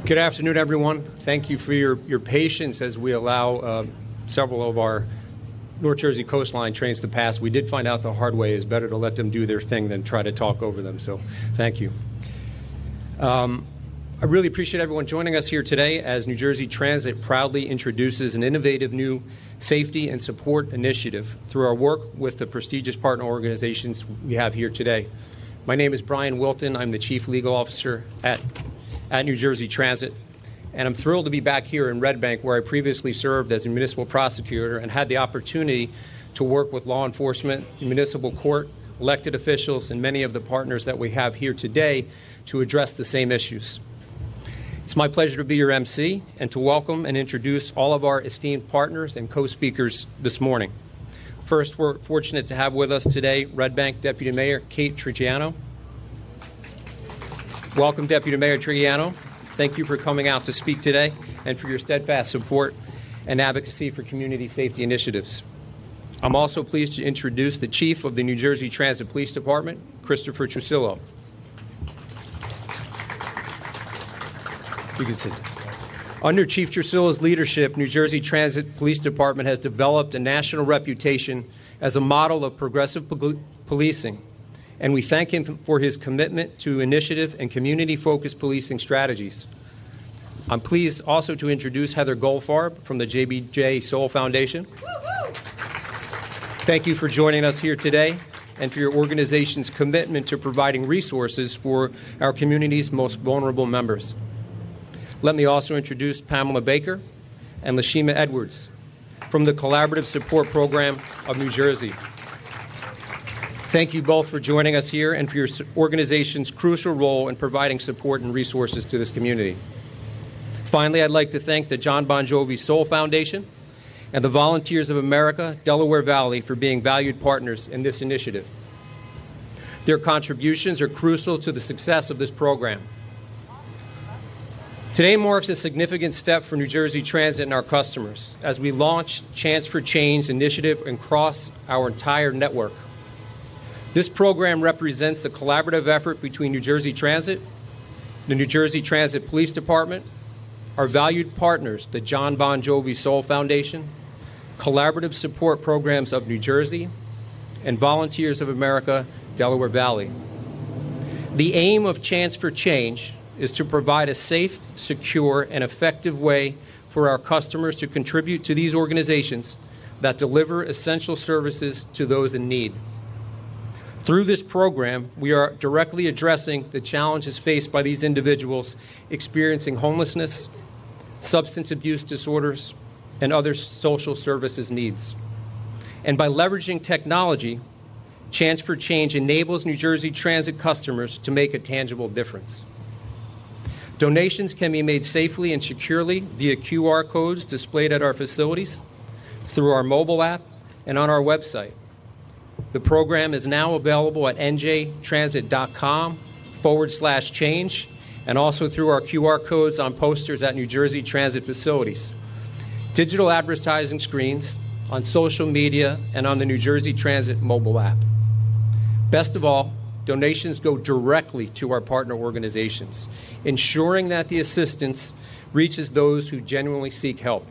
Good afternoon, everyone. Thank you for your patience as we allow several of our North Jersey coastline trains to pass. We did find out the hard way is better to let them do their thing than try to talk over them, so thank you. I really appreciate everyone joining us here today as New Jersey Transit proudly introduces an innovative new safety and support initiative through our work with the prestigious partner organizations we have here today. My name is Brian Wilton. I'm the Chief Legal Officer at New Jersey Transit, and I'm thrilled to be back here in Red Bank, where I previously served as a municipal prosecutor and had the opportunity to work with law enforcement, municipal court, elected officials, and many of the partners that we have here today to address the same issues. It's my pleasure to be your MC and to welcome and introduce all of our esteemed partners and co-speakers this morning. First, we're fortunate to have with us today Red Bank Deputy Mayor Kate Triano. Welcome, Deputy Mayor Triano. Thank you for coming out to speak today and for your steadfast support and advocacy for community safety initiatives. I'm also pleased to introduce the Chief of the New Jersey Transit Police Department, Christopher Trusillo. You can sit. Under Chief Trusillo's leadership, New Jersey Transit Police Department has developed a national reputation as a model of progressive policing, and we thank him for his commitment to initiative and community-focused policing strategies. I'm pleased also to introduce Heather Goldfarb from the JBJ Soul Foundation. Thank you for joining us here today and for your organization's commitment to providing resources for our community's most vulnerable members. Let me also introduce Pamela Baker and Lashima Edwards from the Collaborative Support Program of New Jersey. Thank you both for joining us here and for your organization's crucial role in providing support and resources to this community. Finally, I'd like to thank the John Bon Jovi Soul Foundation and the Volunteers of America, Delaware Valley, for being valued partners in this initiative. Their contributions are crucial to the success of this program. Today marks a significant step for New Jersey Transit and our customers as we launch Chance for Change initiative across our entire network. This program represents a collaborative effort between New Jersey Transit, the New Jersey Transit Police Department, our valued partners, the John Bon Jovi Soul Foundation, Collaborative Support Programs of New Jersey, and Volunteers of America, Delaware Valley. The aim of Chance for Change is to provide a safe, secure, and effective way for our customers to contribute to these organizations that deliver essential services to those in need. Through this program, we are directly addressing the challenges faced by these individuals experiencing homelessness, substance abuse disorders, and other social services needs. And by leveraging technology, Chance for Change enables New Jersey Transit customers to make a tangible difference. Donations can be made safely and securely via QR codes displayed at our facilities, through our mobile app, and on our website. The program is now available at njtransit.com/change and also through our QR codes on posters at New Jersey Transit facilities, digital advertising screens, on social media, and on the New Jersey Transit mobile app. Best of all, donations go directly to our partner organizations, ensuring that the assistance reaches those who genuinely seek help.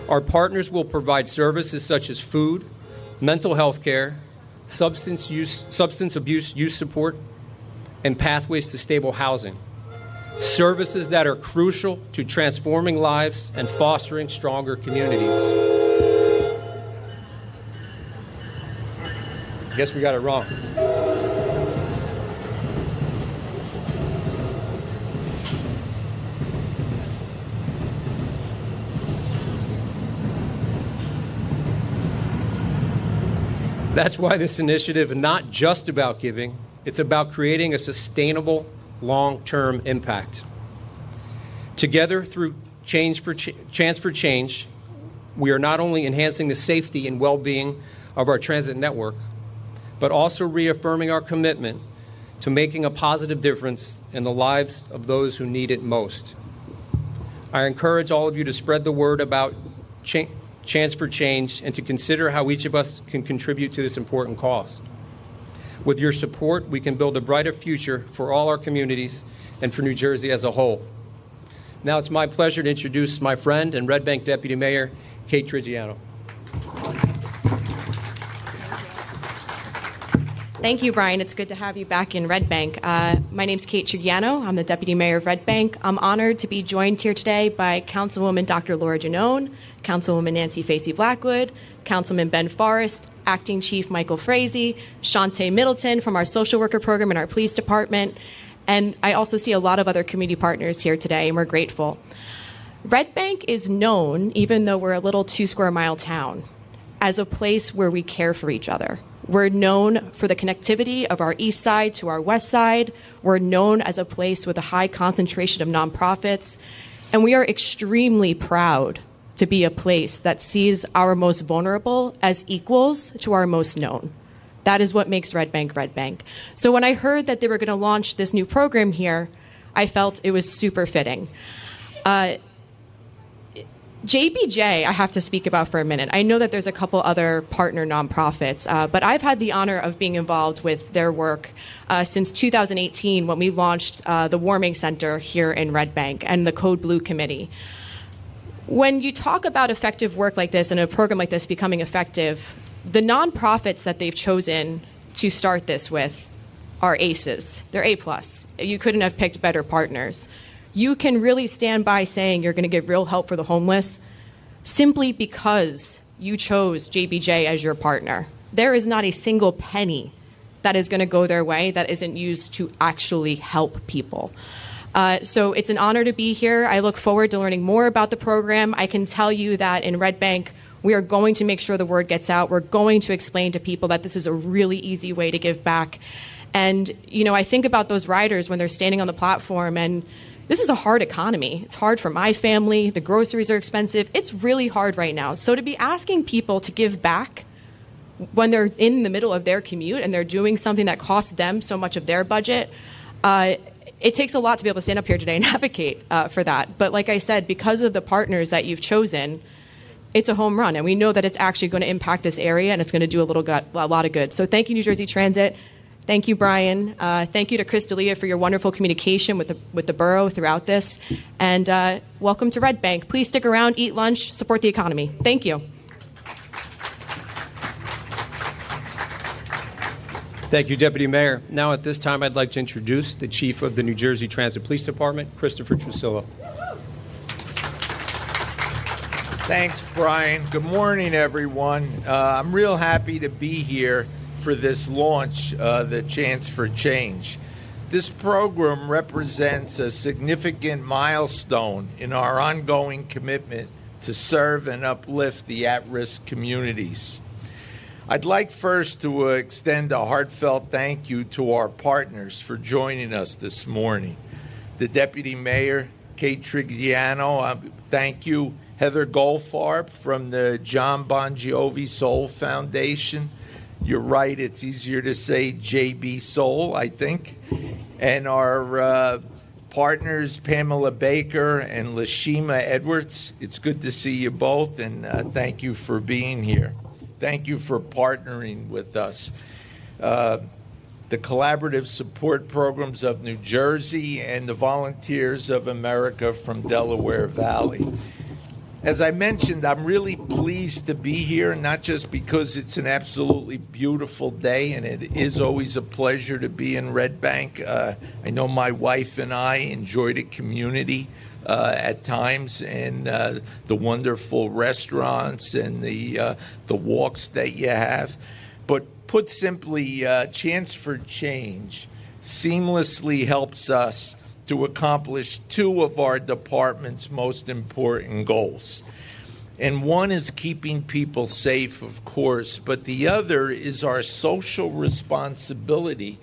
Our partners will provide services such as food, mental health care, substance abuse youth support, and pathways to stable housing, services that are crucial to transforming lives and fostering stronger communities. I guess we got it wrong. That's why this initiative is not just about giving, it's about creating a sustainable, long-term impact. Together, through Chance for Change, we are not only enhancing the safety and well-being of our transit network, but also reaffirming our commitment to making a positive difference in the lives of those who need it most. I encourage all of you to spread the word about Chance for Change and to consider how each of us can contribute to this important cause. With your support, we can build a brighter future for all our communities and for New Jersey as a whole. Now it's my pleasure to introduce my friend and Red Bank Deputy Mayor, Kate Triano. Thank you, Brian. It's good to have you back in Red Bank. My name's Kate Triano. I'm the Deputy Mayor of Red Bank. I'm honored to be joined here today by Councilwoman Dr. Laura Giannone, Councilwoman Nancy Facey Blackwood, Councilman Ben Forrest, Acting Chief Michael Frazee, Shantae Middleton from our social worker program and our police department. And I also see a lot of other community partners here today, and we're grateful. Red Bank is known, even though we're a little 2-square-mile town, as a place where we care for each other. We're known for the connectivity of our east side to our west side. We're known as a place with a high concentration of nonprofits. And we are extremely proud to be a place that sees our most vulnerable as equals to our most known. That is what makes Red Bank Red Bank. So when I heard that they were going to launch this new program here, I felt it was super fitting. JBJ, I have to speak about for a minute. I know that there's a couple other partner nonprofits, but I've had the honor of being involved with their work since 2018 when we launched the Warming Center here in Red Bank and the Code Blue Committee. When you talk about effective work like this and a program like this becoming effective, the nonprofits that they've chosen to start this with are aces. They're A+. You couldn't have picked better partners. You can really stand by saying you're going to give real help for the homeless simply because you chose JBJ as your partner. There is not a single penny that is going to go their way that isn't used to actually help people. So it's an honor to be here. I look forward to learning more about the program. I can tell you that in Red Bank, we are going to make sure the word gets out. We're going to explain to people that this is a really easy way to give back. And, you know, I think about those riders when they're standing on the platform, and this is a hard economy. It's hard for my family. The groceries are expensive. It's really hard right now. So to be asking people to give back when they're in the middle of their commute and they're doing something that costs them so much of their budget, it takes a lot to be able to stand up here today and advocate for that. But like I said, because of the partners that you've chosen, it's a home run. And we know that it's actually going to impact this area and it's going to do a lot of good. So thank you, New Jersey Transit. Thank you, Brian. Thank you to Chris D'Elia for your wonderful communication with the borough throughout this. And welcome to Red Bank. Please stick around, eat lunch, support the economy. Thank you. Thank you, Deputy Mayor. Now at this time, I'd like to introduce the Chief of the New Jersey Transit Police Department, Christopher Trusillo. Thanks, Brian. Good morning, everyone. I'm real happy to be here for this launch, the Chance for Change. This program represents a significant milestone in our ongoing commitment to serve and uplift the at-risk communities. I'd like first to extend a heartfelt thank you to our partners for joining us this morning. The Deputy Mayor, Kate Triano, thank you. Heather Goldfarb from the John Bon Jovi Soul Foundation. You're right, it's easier to say JB Soul, I think. And our partners, Pamela Baker and Lashima Edwards. It's good to see you both, and thank you for being here. Thank you for partnering with us. The Collaborative Support Programs of New Jersey and the Volunteers of America from Delaware Valley. As I mentioned, I'm really pleased to be here, not just because it's an absolutely beautiful day, and it is always a pleasure to be in Red Bank. I know my wife and I enjoy the community at times, and the wonderful restaurants and the walks that you have. But put simply, Chance for Change seamlessly helps us to accomplish two of our department's most important goals. And one is keeping people safe, of course, but the other is our social responsibility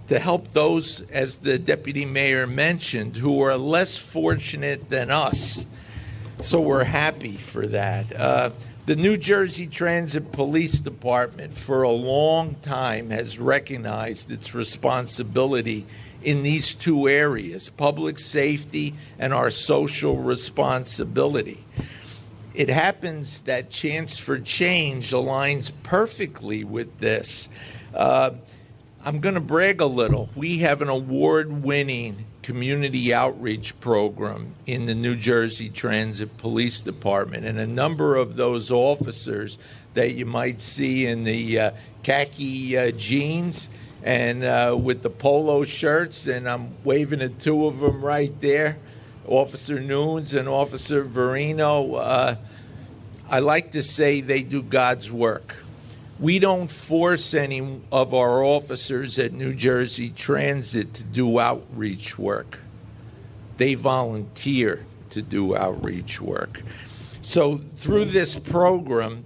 to help those, as the Deputy Mayor mentioned, who are less fortunate than us. So we're happy for that. The New Jersey Transit Police Department for a long time has recognized its responsibility in these two areas, public safety and our social responsibility. It happens that Chance for Change aligns perfectly with this. I'm going to brag a little. We have an award-winning community outreach program in the New Jersey Transit Police Department. And a number of those officers that you might see in the khaki jeans and with the polo shirts, and I'm waving at two of them right there, Officer Nunes and Officer Verino. I like to say they do God's work. We don't force any of our officers at New Jersey Transit to do outreach work. They volunteer to do outreach work. So through this program,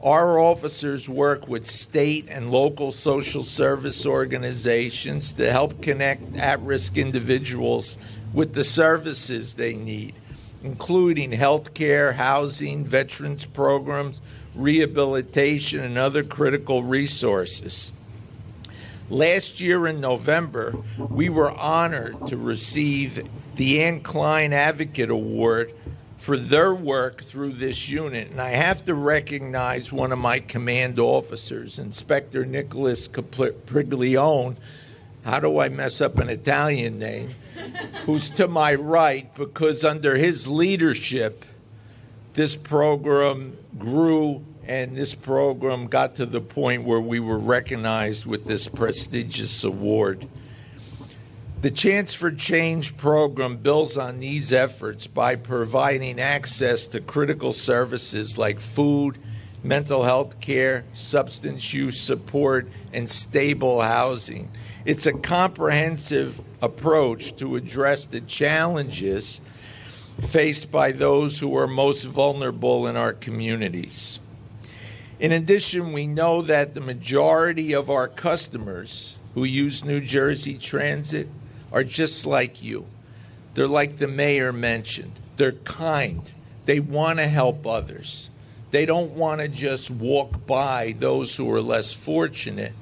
our officers work with state and local social service organizations to help connect at-risk individuals with the services they need, including health care, housing, veterans programs, rehabilitation, and other critical resources. Last year in November, we were honored to receive the Ann Klein Advocate Award for their work through this unit. And I have to recognize one of my command officers, Inspector Nicholas Capriglione. How do I mess up an Italian name? Who's to my right, because under his leadership, this program grew, and this program got to the point where we were recognized with this prestigious award. The Chance for Change program builds on these efforts by providing access to critical services like food, mental health care, substance use support, and stable housing. It's a comprehensive approach to address the challenges faced by those who are most vulnerable in our communities. In addition, we know that the majority of our customers who use New Jersey Transit are just like you. They're like the mayor mentioned. They're kind. They want to help others. They don't want to just walk by those who are less fortunate.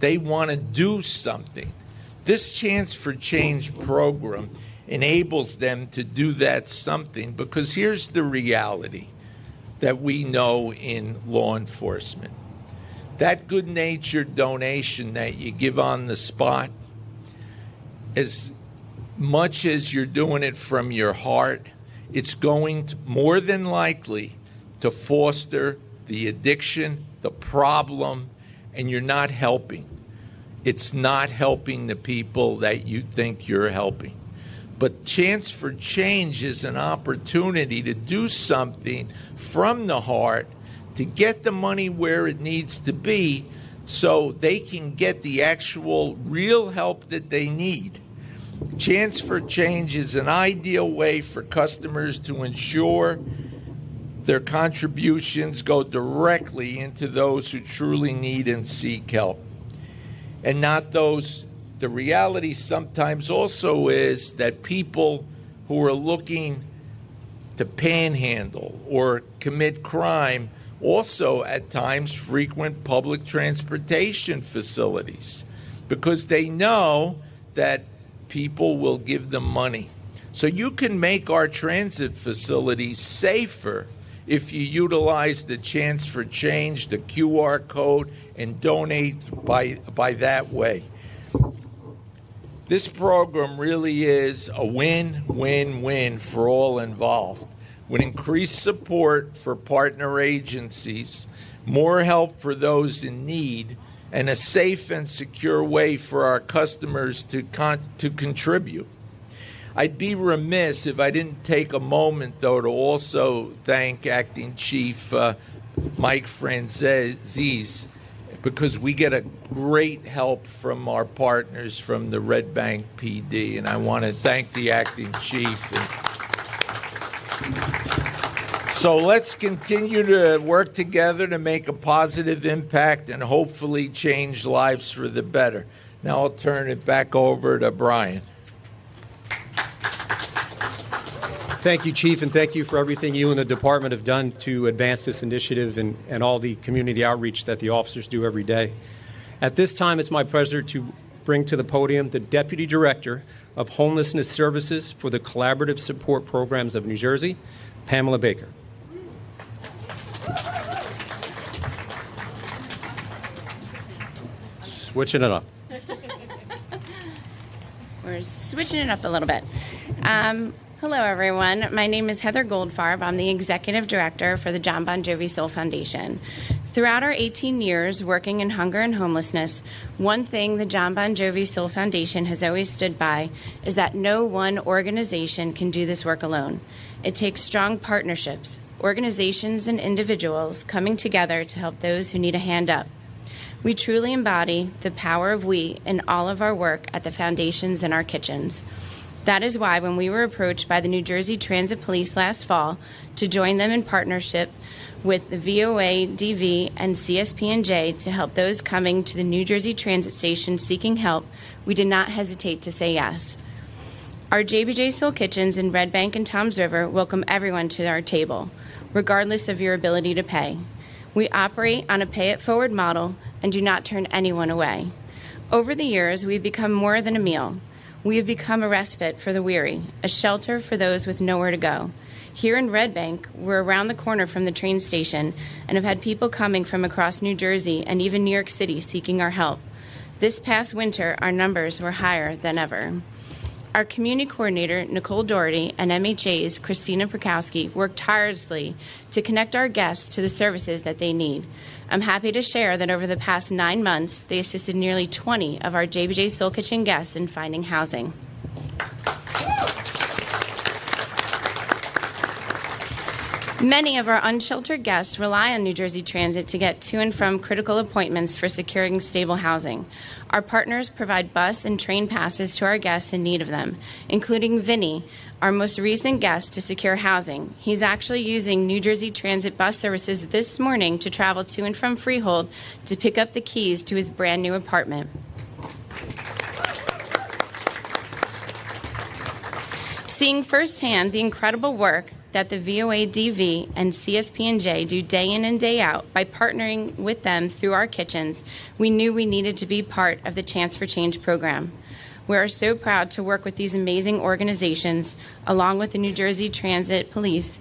They want to do something. This Chance for Change program enables them to do that something, because here's the reality that we know in law enforcement. That good-natured donation that you give on the spot, as much as you're doing it from your heart, it's going to, more than likely, to foster the addiction, the problem, and you're not helping. It's not helping the people that you think you're helping. But Chance for Change is an opportunity to do something from the heart to get the money where it needs to be so they can get the actual real help that they need. Chance for Change is an ideal way for customers to ensure their contributions go directly into those who truly need and seek help, and not those. The reality sometimes also is that people who are looking to panhandle or commit crime also at times frequent public transportation facilities because they know that people will give them money. So you can make our transit facilities safer if you utilize the Chance for Change, the QR code, and donate by that way. This program really is a win-win-win for all involved. With increased support for partner agencies, more help for those in need, and a safe and secure way for our customers to contribute. I'd be remiss if I didn't take a moment, though, to also thank Acting Chief Mike Franzese, because we get a great help from our partners from the Red Bank PD, and I want to thank the Acting Chief. So let's continue to work together to make a positive impact and hopefully change lives for the better. Now I'll turn it back over to Brian. Thank you, Chief, and thank you for everything you and the department have done to advance this initiative and all the community outreach that the officers do every day. At this time, it's my pleasure to bring to the podium the Deputy Director of Homelessness Services for the Collaborative Support Programs of New Jersey, Pamela Baker. Switching it up. We're switching it up a little bit. Hello, everyone. My name is Heather Goldfarb. I'm the Executive Director for the John Bon Jovi Soul Foundation. Throughout our 18 years working in hunger and homelessness, one thing the John Bon Jovi Soul Foundation has always stood by is that no one organization can do this work alone. It takes strong partnerships, organizations and individuals coming together to help those who need a hand up. We truly embody the power of we in all of our work at the foundations and our kitchens. That is why when we were approached by the New Jersey Transit Police last fall to join them in partnership with the VOA, DV, and CSP&J to help those coming to the New Jersey Transit Station seeking help, we did not hesitate to say yes. Our JBJ Soul Kitchens in Red Bank and Toms River welcome everyone to our table, regardless of your ability to pay. We operate on a pay-it-forward model and do not turn anyone away. Over the years, we've become more than a meal. We have become a respite for the weary, a shelter for those with nowhere to go. Here in Red Bank, we're around the corner from the train station and have had people coming from across New Jersey and even New York City seeking our help. This past winter, our numbers were higher than ever. Our community coordinator, Nicole Doherty, and MHA's Christina Prokowski worked tirelessly to connect our guests to the services that they need. I'm happy to share that over the past 9 months, they assisted nearly 20 of our JBJ Soul Kitchen guests in finding housing. Many of our unsheltered guests rely on New Jersey Transit to get to and from critical appointments for securing stable housing. Our partners provide bus and train passes to our guests in need of them, including Vinny, our most recent guest, to secure housing. He's actually using New Jersey Transit bus services this morning to travel to and from Freehold to pick up the keys to his brand new apartment. Seeing firsthand the incredible work that the VOA, DV, and CSP&J do day in and day out by partnering with them through our kitchens, we knew we needed to be part of the Chance for Change program. We are so proud to work with these amazing organizations, along with the New Jersey Transit Police,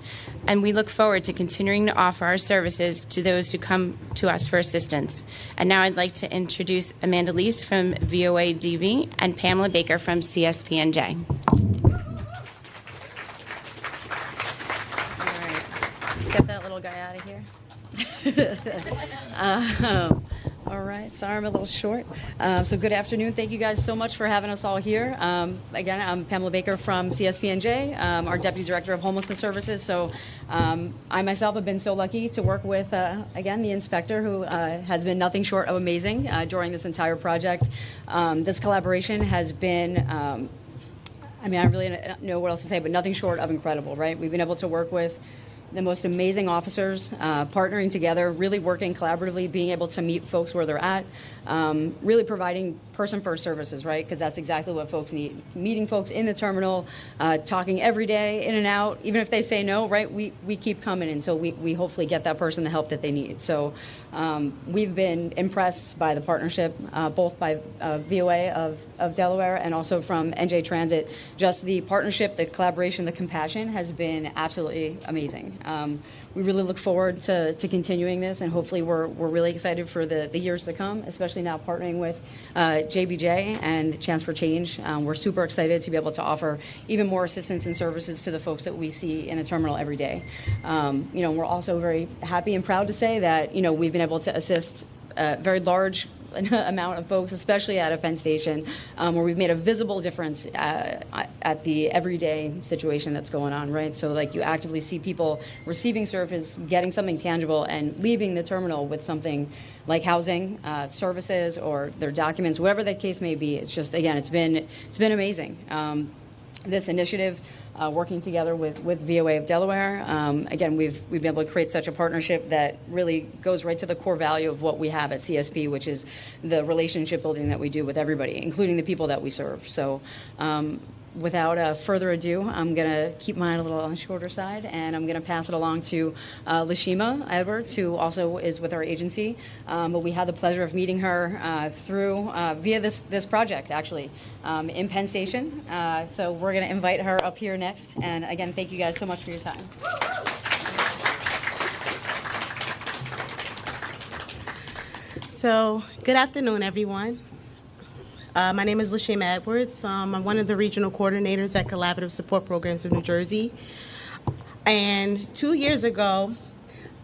and we look forward to continuing to offer our services to those who come to us for assistance. And now I'd like to introduce Amanda Leese from VOA, DV, and Pamela Baker from CSP&J. Get that little guy out of here. All right, sorry I'm a little short. So good afternoon. Thank you guys so much for having us all here. Again, I'm Pamela Baker from CSP&J, our Deputy Director of Homelessness Services. So I myself have been so lucky to work with, again, the inspector who has been nothing short of amazing during this entire project. This collaboration has been I really don't know what else to say, but nothing short of incredible, right? We've been able to work with the most amazing officers, partnering together, really working collaboratively, being able to meet folks where they're at, really providing person-first services, right? Because that's exactly what folks need. Meeting folks in the terminal, talking every day, in and out. Even if they say no, right, we keep coming until we hopefully get that person the help that they need. So we've been impressed by the partnership, both by VOA of Delaware and also from NJ Transit. Just the partnership, the collaboration, the compassion has been absolutely amazing. We really look forward to continuing this, and hopefully we're really excited for the years to come, especially now partnering with JBJ and Chance for Change. We're super excited to be able to offer even more assistance and services to the folks that we see in the terminal every day. We're also very happy and proud to say that, we've been able to assist a very large amount of folks, especially at a Penn Station, where we've made a visible difference at the everyday situation that's going on, right? So, you actively see people receiving service, getting something tangible, and leaving the terminal with something like housing, services, or their documents, whatever that case may be. It's just, again, it's been amazing. This initiative, working together with VOA of Delaware. Again, we've been able to create such a partnership that really goes right to the core value of what we have at CSP, which is the relationship building that we do with everybody, including the people that we serve. So without further ado, I'm going to keep mine a little on the shorter side, and I'm going to pass it along to Lashima Edwards, who also is with our agency. But we had the pleasure of meeting her via this project, actually, in Penn Station. So we're going to invite her up here next. And again, thank you guys so much for your time. So, good afternoon, everyone. My name is Lashima Edwards. I'm one of the regional coordinators at Collaborative Support Programs of New Jersey. And 2 years ago,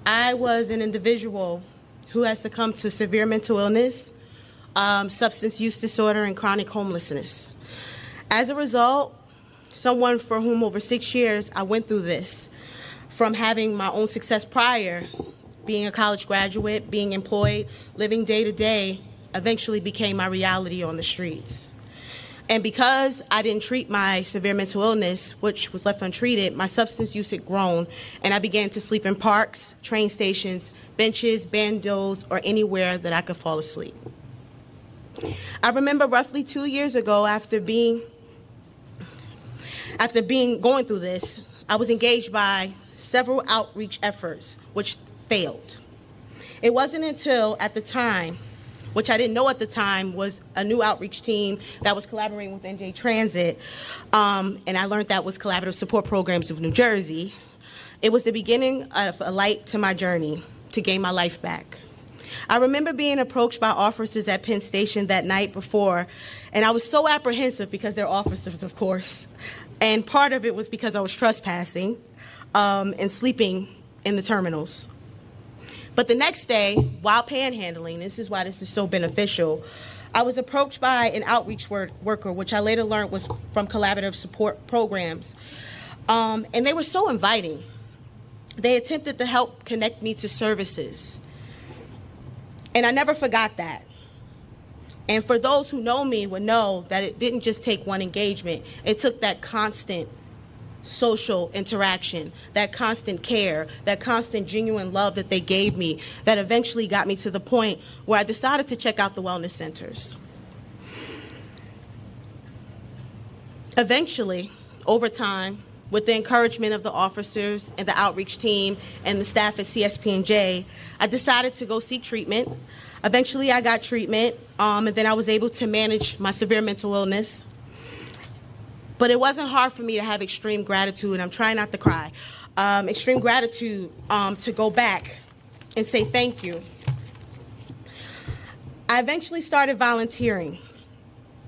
I was an individual who has succumbed to severe mental illness, substance use disorder, and chronic homelessness. As a result, someone for whom over 6 years I went through this, from having my own success prior, being a college graduate, being employed, living day to day, eventually became my reality on the streets. And because I didn't treat my severe mental illness, which was left untreated, my substance use had grown, and I began to sleep in parks, train stations, benches, bandos, or anywhere that I could fall asleep. I remember roughly 2 years ago, after going through this, I was engaged by several outreach efforts, which failed. It wasn't until at the time, which I didn't know at the time was a new outreach team that was collaborating with NJ Transit, and I learned that was Collaborative Support Programs of New Jersey. It was the beginning of a light to my journey to gain my life back. I remember being approached by officers at Penn Station that night before, and I was so apprehensive because they're officers, of course, and part of it was because I was trespassing and sleeping in the terminals. But the next day, while panhandling, this is why this is so beneficial, I was approached by an outreach worker, which I later learned was from Collaborative Support Programs. And they were so inviting. They attempted to help connect me to services. And I never forgot that. And for those who know me would know that it didn't just take one engagement. It took that constant social interaction, that constant care, that constant genuine love that they gave me that eventually got me to the point where I decided to check out the wellness centers. Eventually, over time, with the encouragement of the officers and the outreach team and the staff at CSP&J, I decided to go seek treatment. Eventually, I got treatment, and then I was able to manage my severe mental illness. But it wasn't hard for me to have extreme gratitude, and I'm trying not to cry, extreme gratitude to go back and say thank you. I eventually started volunteering,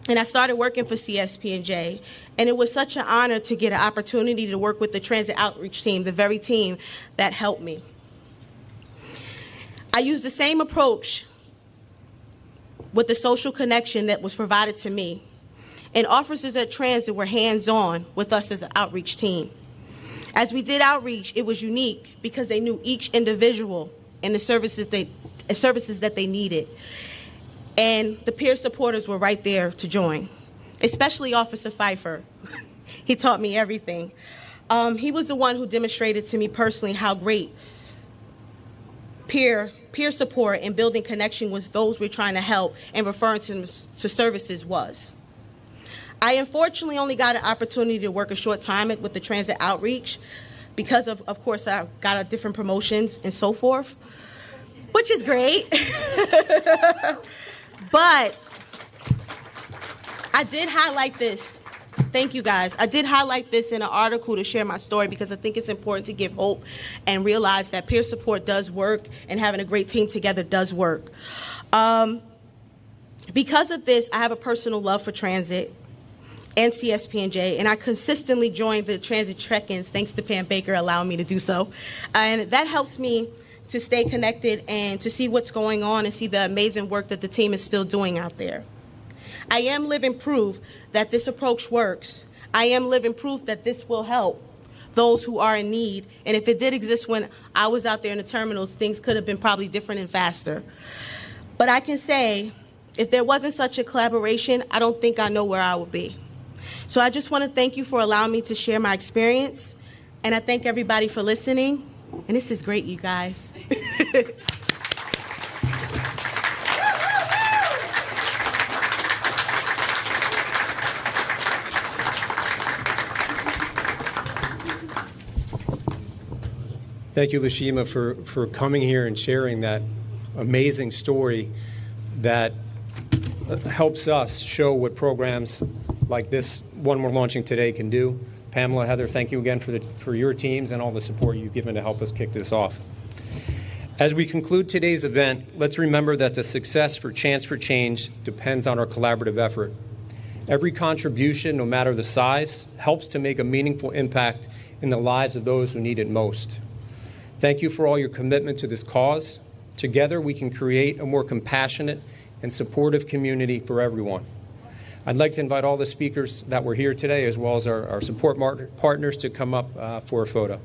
and I started working for CSP&J, and it was such an honor to get an opportunity to work with the transit outreach team, the very team that helped me. I used the same approach with the social connection that was provided to me. And officers at Transit were hands-on with us as an outreach team. As we did outreach, it was unique because they knew each individual and the services that they needed. And the peer supporters were right there to join, especially Officer Pfeiffer. He taught me everything. He was the one who demonstrated to me personally how great peer support and building connection with those we're trying to help and referring to services was. I unfortunately only got an opportunity to work a short time with the transit outreach because of course, I got different promotions and so forth, which is great. But I did highlight this. Thank you, guys. I did highlight this in an article to share my story because I think it's important to give hope and realize that peer support does work and having a great team together does work. Because of this, I have a personal love for transit and CSP&J, and I consistently join the transit check-ins thanks to Pam Baker allowing me to do so. And that helps me to stay connected and to see what's going on and see the amazing work that the team is still doing out there. I am living proof that this approach works. I am living proof that this will help those who are in need. And if it did exist when I was out there in the terminals, things could have been probably different and faster. But I can say, if there wasn't such a collaboration, I don't think I know where I would be. So I just want to thank you for allowing me to share my experience. And I thank everybody for listening. And this is great, you guys. Thank you, Lashima, for coming here and sharing that amazing story that helps us show what programs like this one we're launching today can do. Pamela, Heather, thank you again for your teams and all the support you've given to help us kick this off. As we conclude today's event, let's remember that the success for Chance for Change depends on our collaborative effort. Every contribution, no matter the size, helps to make a meaningful impact in the lives of those who need it most. Thank you for all your commitment to this cause. Together, we can create a more compassionate and supportive community for everyone. I'd like to invite all the speakers that were here today, as well as our support partners, to come up for a photo.